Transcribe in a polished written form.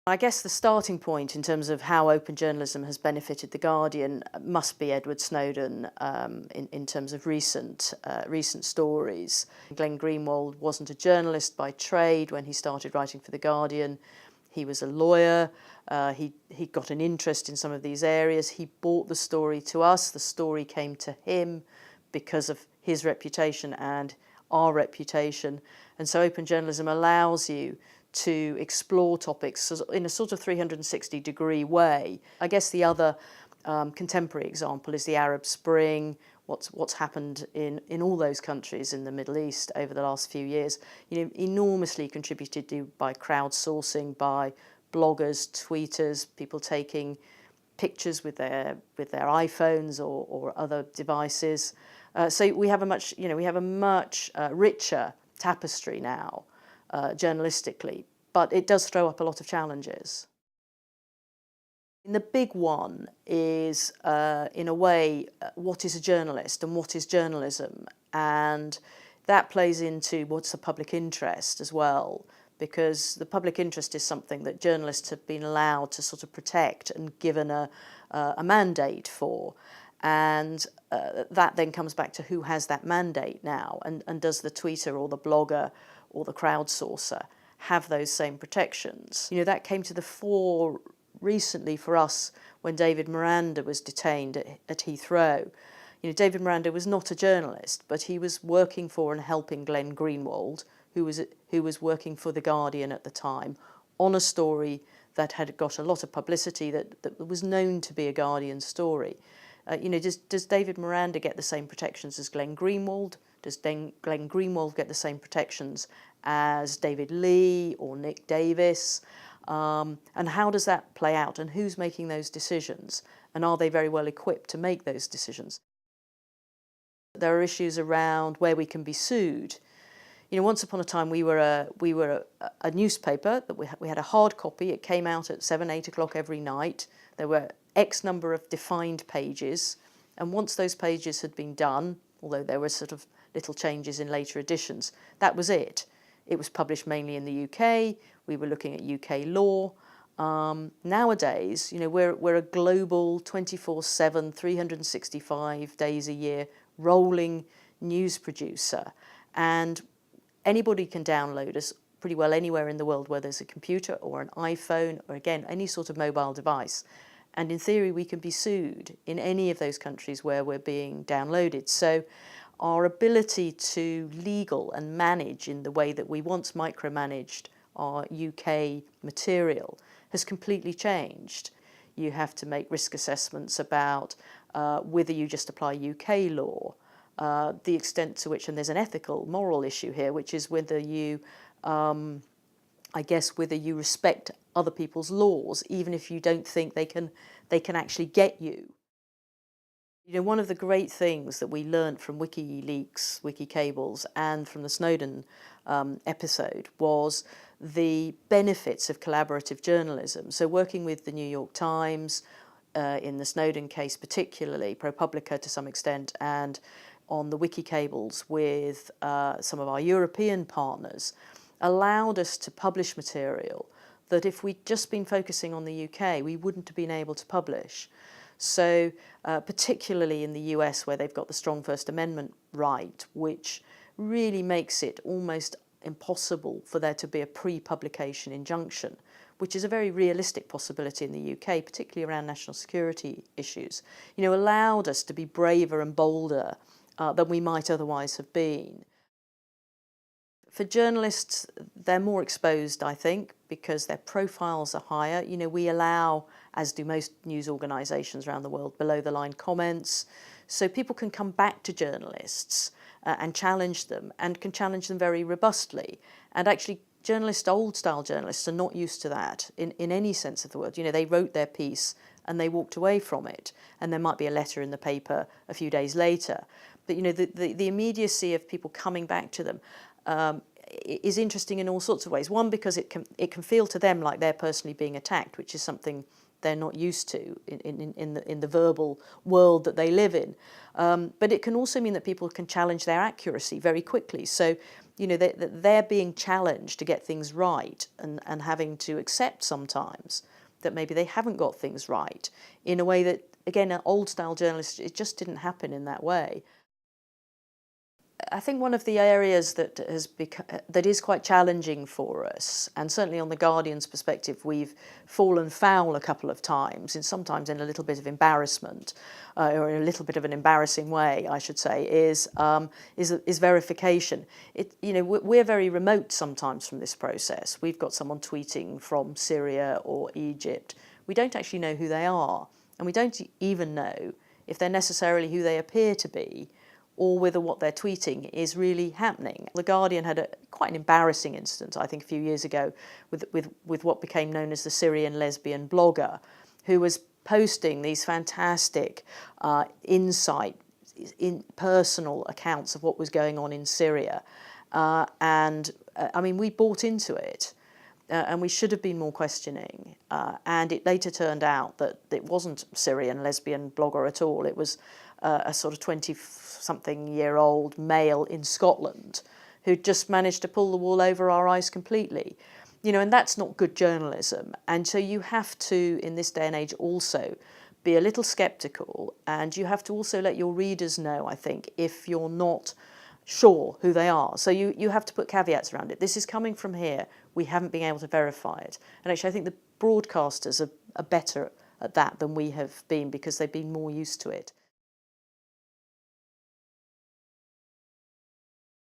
I guess the starting point in terms of how open journalism has benefited The Guardian must be Edward Snowden in terms of recent stories. Glenn Greenwald wasn't a journalist by trade when he started writing for The Guardian. He was a lawyer. He got an interest in some of these areas. He brought the story to us. The story came to him because of his reputation and our reputation. And so open journalism allows you to explore topics in a sort of 360-degree way. I guess the other contemporary example is the Arab Spring, what's happened in all those countries in the Middle East over the last few years, enormously contributed to by crowdsourcing, by bloggers, tweeters, people taking pictures with their iPhones or other devices. So we have a much richer tapestry now, journalistically, but it does throw up a lot of challenges. The big one is, in a way, what is a journalist and what is journalism? And that plays into what's the public interest as well, because the public interest is something that journalists have been allowed to sort of protect and given a mandate for. And that then comes back to who has that mandate now, and does the tweeter or the blogger or the crowdsourcer have those same protections? That came to the fore recently for us when David Miranda was detained at Heathrow. David Miranda was not a journalist, but he was working for and helping Glenn Greenwald, who was working for The Guardian at the time, on a story that had got a lot of publicity, that was known to be a Guardian story. Does David Miranda get the same protections as Glenn Greenwald? Does Glenn Greenwald get the same protections as David Lee or Nick Davis? And how does that play out? And who's making those decisions? And are they very well equipped to make those decisions? There are issues around where we can be sued. Once upon a time we were a newspaper that we had a hard copy. It came out at 7, 8 o'clock every night. There were X number of defined pages, and once those pages had been done, although there were sort of little changes in later editions, that was it. It was published mainly in the UK. We were looking at UK law. Nowadays, we're a global 24/7, 365 days a year rolling news producer, and anybody can download us pretty well anywhere in the world where there's a computer or an iPhone or, again, any sort of mobile device. And in theory, we can be sued in any of those countries where we're being downloaded. So our ability to legal and manage in the way that we once micromanaged our UK material has completely changed. You have to make risk assessments about whether you just apply UK law, the extent to which, and there's an ethical, moral issue here, which is whether you, whether you respect other people's laws, even if you don't think they can actually get you. One of the great things that we learned from WikiLeaks, WikiCables, and from the Snowden episode was the benefits of collaborative journalism. So working with the New York Times, in the Snowden case particularly, ProPublica to some extent, and on the WikiCables with some of our European partners, allowed us to publish material that if we'd just been focusing on the UK, we wouldn't have been able to publish. So particularly in the US, where they've got the strong First Amendment right, which really makes it almost impossible for there to be a pre-publication injunction, which is a very realistic possibility in the UK, particularly around national security issues, allowed us to be braver and bolder than we might otherwise have been. For journalists, they're more exposed, I think, because their profiles are higher. We allow, as do most news organisations around the world, below-the-line comments. So people can come back to journalists and challenge them, and can challenge them very robustly. And actually, old-style journalists, are not used to that in any sense of the word. They wrote their piece and they walked away from it, and there might be a letter in the paper a few days later. But the immediacy of people coming back to them is interesting in all sorts of ways. One, because it can feel to them like they're personally being attacked, which is something they're not used to in the verbal world that they live in. But it can also mean that people can challenge their accuracy very quickly. So you know, they're being challenged to get things right and having to accept sometimes that maybe they haven't got things right in a way that, again, an old-style journalist, it just didn't happen in that way. I think one of the areas that that is quite challenging for us, and certainly on the Guardian's perspective, we've fallen foul a couple of times, and sometimes in a little bit of embarrassment, or in a little bit of an embarrassing way, I should say, is verification. You know, we're very remote sometimes from this process. We've got someone tweeting from Syria or Egypt. We don't actually know who they are, and we don't even know if they're necessarily who they appear to be, or whether what they're tweeting is really happening. The Guardian had quite an embarrassing incident, I think, a few years ago with what became known as the Syrian lesbian blogger, who was posting these fantastic insight, personal accounts of what was going on in Syria. I mean, we bought into it. And we should have been more questioning. And it later turned out that it wasn't a Syrian lesbian blogger at all. It was a sort of 20-something-year-old male in Scotland who just managed to pull the wool over our eyes completely. You know, and that's not good journalism. And so you have to, in this day and age, also be a little sceptical, and you have to also let your readers know, I think, if you're not sure who they are. So you have to put caveats around it. This is coming from here. We haven't been able to verify it. And actually, I think the broadcasters are better at that than we have been, because they've been more used to it.